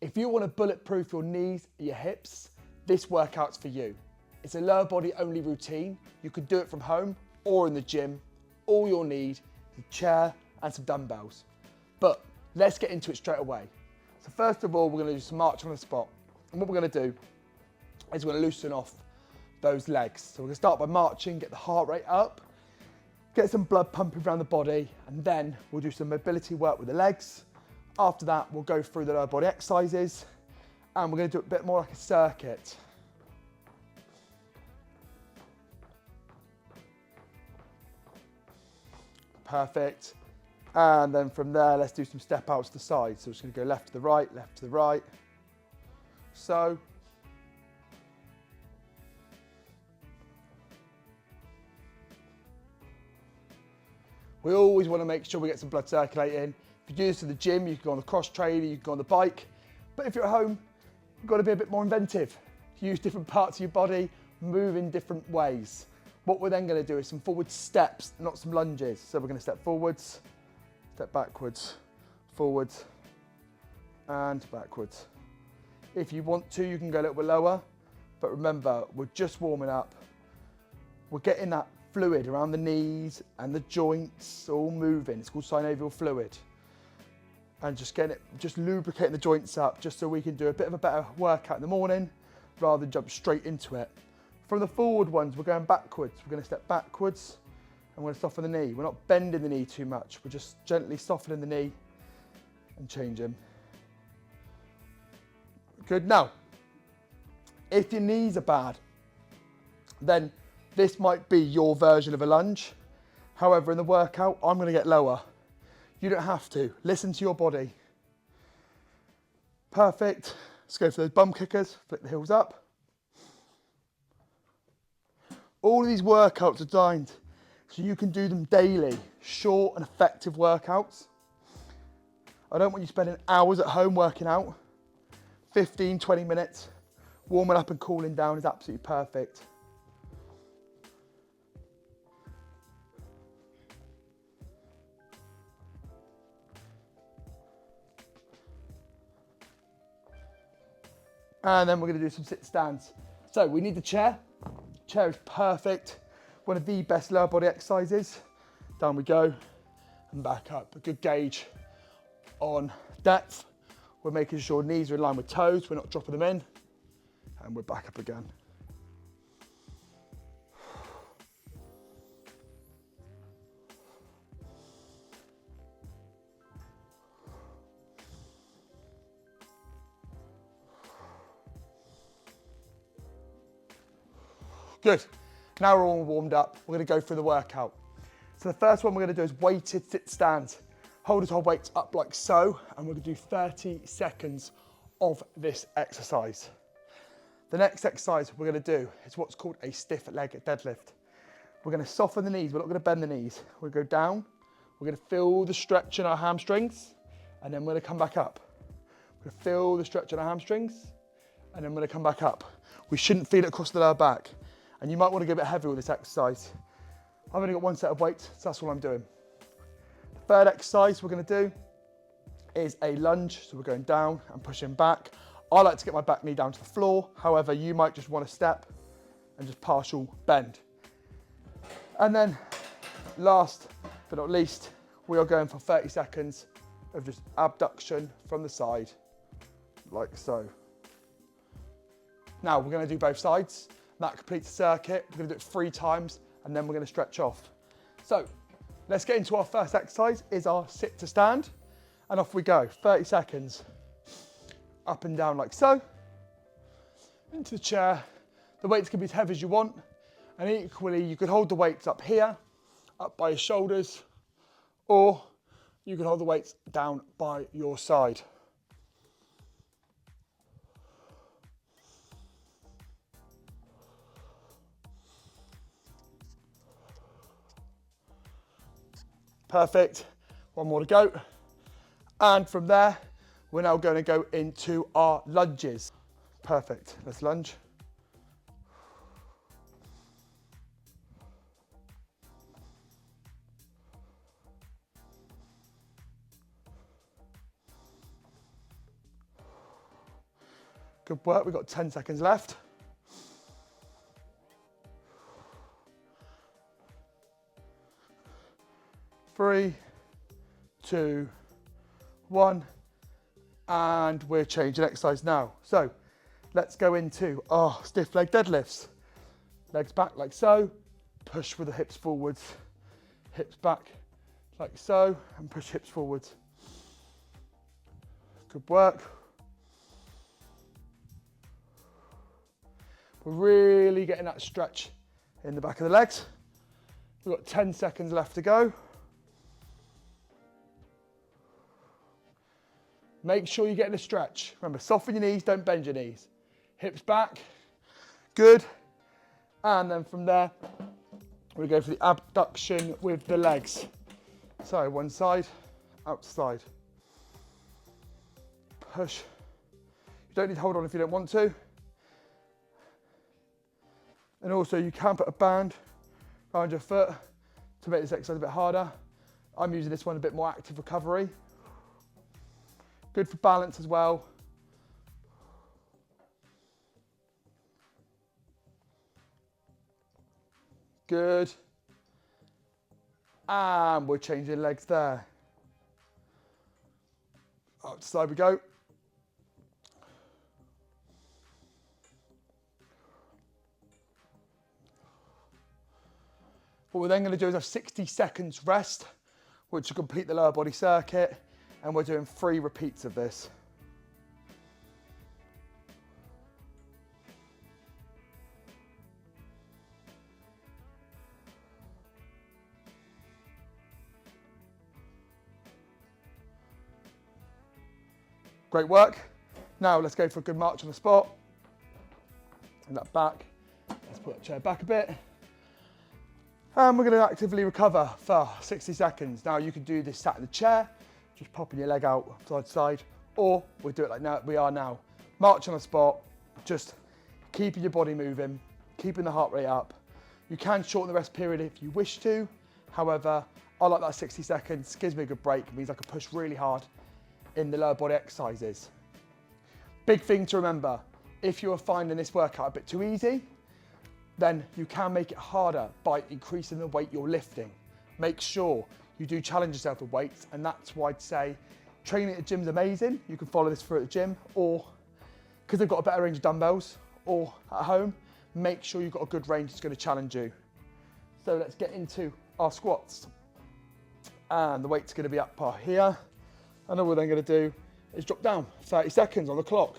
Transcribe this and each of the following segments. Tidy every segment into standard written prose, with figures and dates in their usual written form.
If you want to bulletproof your knees, your hips, this workout's for you. It's a lower body only routine. You can do it from home or in the gym. All you'll need is a chair and some dumbbells. But let's get into it straight away. So first of all, we're going to do some march on the spot. And what we're going to do is we're going to loosen off those legs. So we're going to start by marching, get the heart rate up, get some blood pumping around the body, and then we'll do some mobility work with the legs. After that, we'll go through the lower body exercises, and we're going to do it a bit more like a circuit. Perfect. And then from there, let's do some step outs to the side. So we're just going to go left to the right, left to the right. So. We always want to make sure we get some blood circulating. If you do this to the gym, you can go on the cross trainer, you can go on the bike. But if you're at home, you've got to be a bit more inventive. Use different parts of your body, move in different ways. What we're then going to do is some forward steps, not some lunges. So we're going to step forwards, step backwards, forwards, and backwards. If you want to, you can go a little bit lower. But remember, we're just warming up. We're getting that fluid around the knees and the joints all moving. It's called synovial fluid. And just lubricating the joints up just so we can do a bit of a better workout in the morning rather than jump straight into it. From the forward ones, we're going backwards. We're going to step backwards and we're going to soften the knee. We're not bending the knee too much. We're just gently softening the knee and changing. Good. Now, if your knees are bad, then this might be your version of a lunge. However, in the workout, I'm going to get lower. You don't have to. Listen to your body. Perfect. Let's go for those bum kickers. Flick the heels up. All of these workouts are designed so you can do them daily. Short and effective workouts. I don't want you spending hours at home working out. 15, 20 minutes. Warming up and cooling down is absolutely perfect. And then we're going to do some sit stands. So we need the chair. Chair is perfect. One of the best lower body exercises. Down we go and back up. A good gauge on depth. We're making sure knees are in line with toes. We're not dropping them in. And we're back up again. Good. Now we're all warmed up. We're going to go through the workout. So the first one we're going to do is weighted sit stands. Hold our weights up like so, and we're going to do 30 seconds of this exercise. The next exercise we're going to do is what's called a stiff leg deadlift. We're going to soften the knees. We're not going to bend the knees. We're going to go down. We're going to feel the stretch in our hamstrings, and then we're going to come back up. We're going to feel the stretch in our hamstrings, and then we're going to come back up. We shouldn't feel it across the lower back. And you might want to go a bit heavier with this exercise. I've only got one set of weights, so that's all I'm doing. The third exercise we're going to do is a lunge. So we're going down and pushing back. I like to get my back knee down to the floor. However, you might just want to step and just partial bend. And then last but not least, we are going for 30 seconds of just abduction from the side, like so. Now we're going to do both sides. That completes the circuit. We're going to do it 3 times and then we're going to stretch off. So let's get into our first exercise, is our sit to stand. And off we go, 30 seconds. Up and down like so. Into the chair. The weights can be as heavy as you want. And equally, you could hold the weights up here, up by your shoulders, or you can hold the weights down by your side. Perfect. One more to go. And from there, we're now going to go into our lunges. Perfect. Let's lunge. Good work, we've got 10 seconds left. Three, two, one, and we're changing exercise now. So let's go into our stiff leg deadlifts. Legs back like so, push with the hips forwards, hips back like so, and push hips forwards. Good work. We're really getting that stretch in the back of the legs. We've got 10 seconds left to go. Make sure you're getting a stretch. Remember, soften your knees, don't bend your knees. Hips back, good. And then from there, we go for the abduction with the legs. So one side, outside. Push. You don't need to hold on if you don't want to. And also you can put a band around your foot to make this exercise a bit harder. I'm using this one a bit more active recovery. Good for balance as well. Good. And we're changing legs there. Outside we go. What we're then going to do is have 60 seconds rest, which will complete the lower body circuit, and we're doing 3 repeats of this. Great work. Now let's go for a good march on the spot. And that back. Let's put that chair back a bit. And we're going to actively recover for 60 seconds. Now you can do this sat in the chair, just popping your leg out side to side, or we'll do it like now, we are now. March on the spot, just keeping your body moving, keeping the heart rate up. You can shorten the rest period if you wish to. However, I like that 60 seconds, gives me a good break, it means I can push really hard in the lower body exercises. Big thing to remember, if you're finding this workout a bit too easy, then you can make it harder by increasing the weight you're lifting. Make sure you do challenge yourself with weights, and that's why I'd say training at the gym is amazing. You can follow this through at the gym, or because they've got a better range of dumbbells, or at home, make sure you've got a good range that's going to challenge you. So let's get into our squats. And the weight's going to be up par here. And all we're then going to do is drop down 30 seconds on the clock.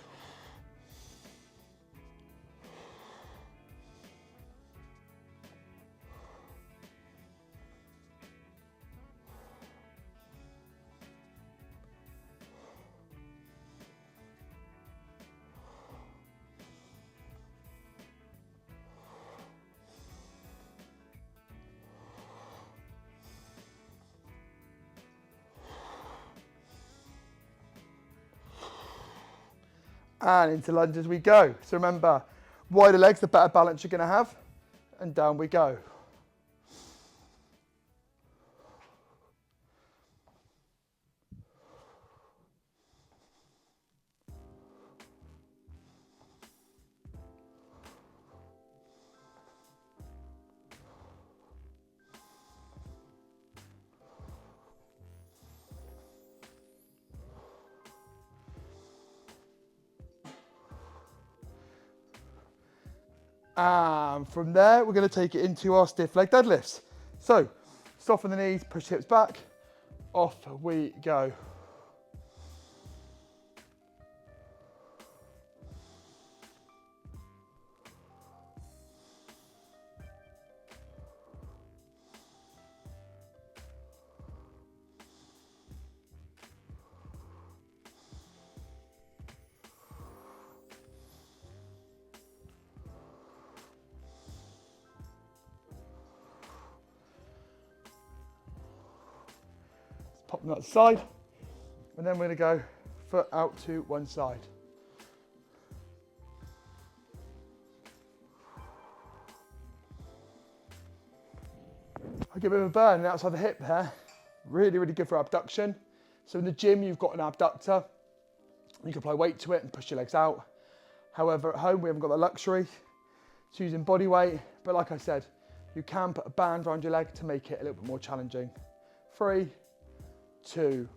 And into lunge as we go. So remember, wider legs, the better balance you're going to have. And down we go. And from there, we're going to take it into our stiff leg deadlifts. So, soften the knees, push hips back, off we go. Pop them out the side, and then we're going to go foot out to one side. I give it a burn outside the hip there. Really, really good for abduction. So in the gym, you've got an abductor. You can apply weight to it and push your legs out. However, at home, we haven't got the luxury to using body weight, but like I said, you can put a band around your leg to make it a little bit more challenging. 3, 2,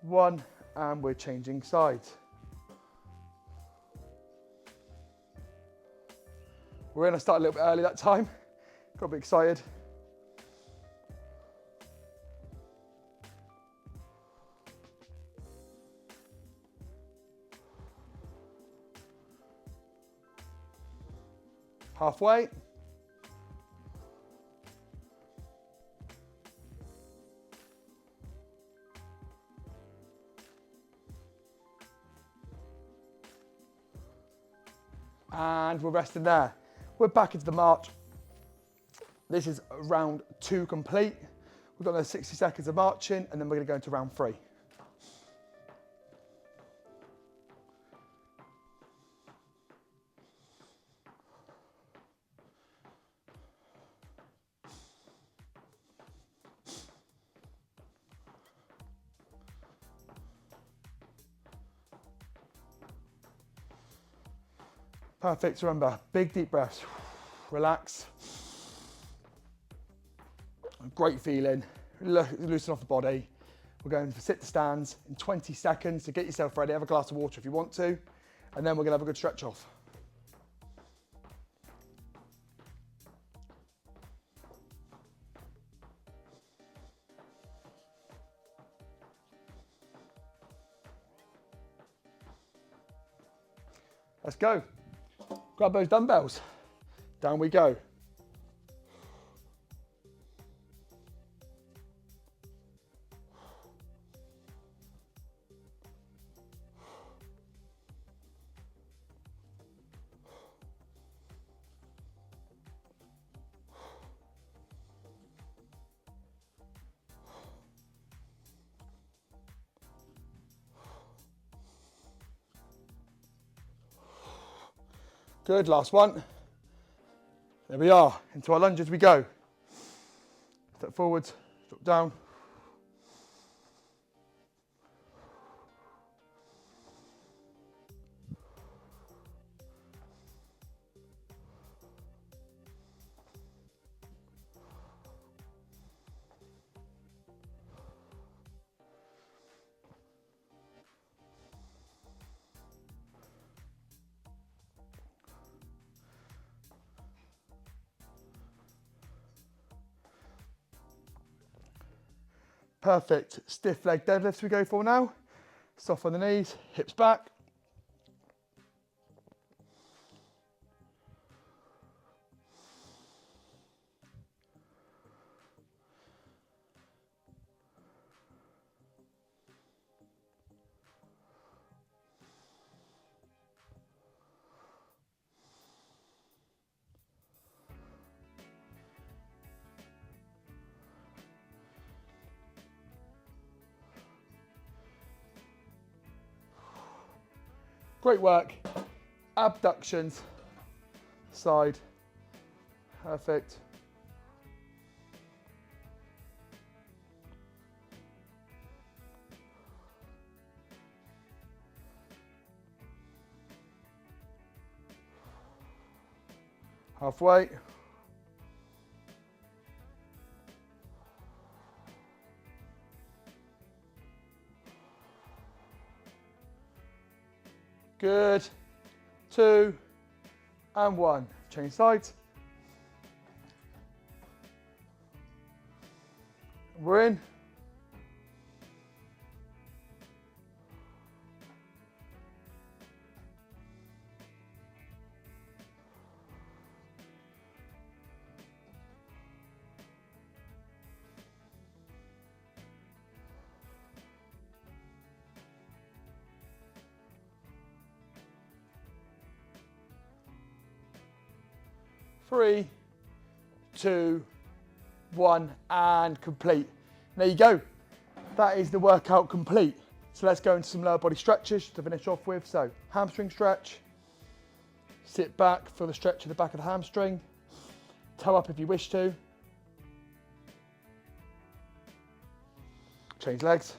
1, and we're changing sides. We're going to start a little bit early that time. Got a bit excited. Halfway. And we're resting there. We're back into the march. This is round 2 complete. We've got those 60 seconds of marching, and then we're going to go into round 3. Perfect. Remember, big deep breaths. Relax. Great feeling. Loosen off the body. We're going for sit to stands in 20 seconds. So get yourself ready. Have a glass of water if you want to. And then we're going to have a good stretch off. Let's go. Grab those dumbbells. Down we go. Good, last one. There we are, into our lunges we go. Step forwards, drop down. Perfect. Stiff leg deadlifts we go for now. Soft on the knees, hips back. Great work. Abductions, side. Perfect. Halfway. Good. 2 and 1. Change sides. We're in. Three, 2, 1, and complete. There you go. That is the workout complete. So let's go into some lower body stretches to finish off with. So hamstring stretch, sit back, feel the stretch at the back of the hamstring, toe up if you wish to. Change legs.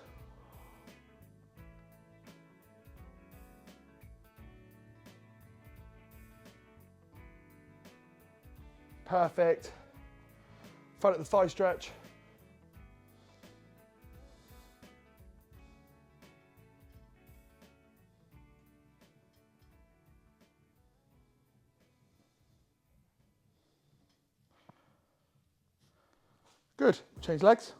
Perfect. Front of the thigh stretch. Good, change legs.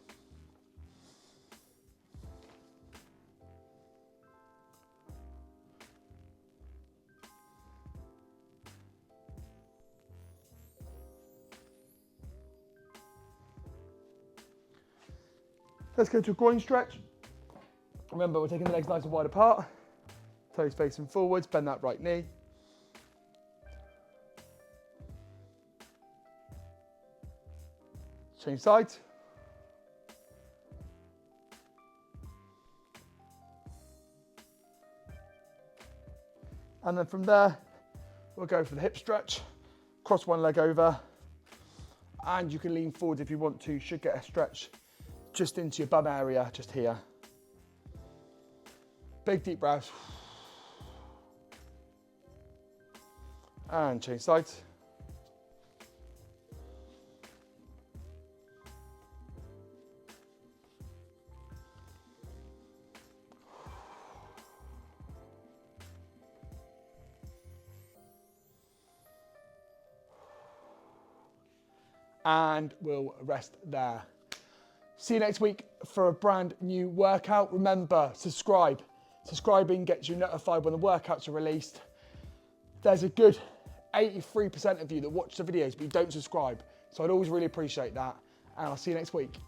Let's go to a groin stretch. Remember, we're taking the legs nice and wide apart. Toes facing forwards, bend that right knee. Change sides. And then from there, we'll go for the hip stretch. Cross one leg over. And you can lean forward if you want to. Should get a stretch just into your bum area, just here. Big deep breaths. And change sides. And we'll rest there. See you next week for a brand new workout. Remember, subscribe. Subscribing gets you notified when the workouts are released. There's a good 83% of you that watch the videos but you don't subscribe. So I'd always really appreciate that. And I'll see you next week.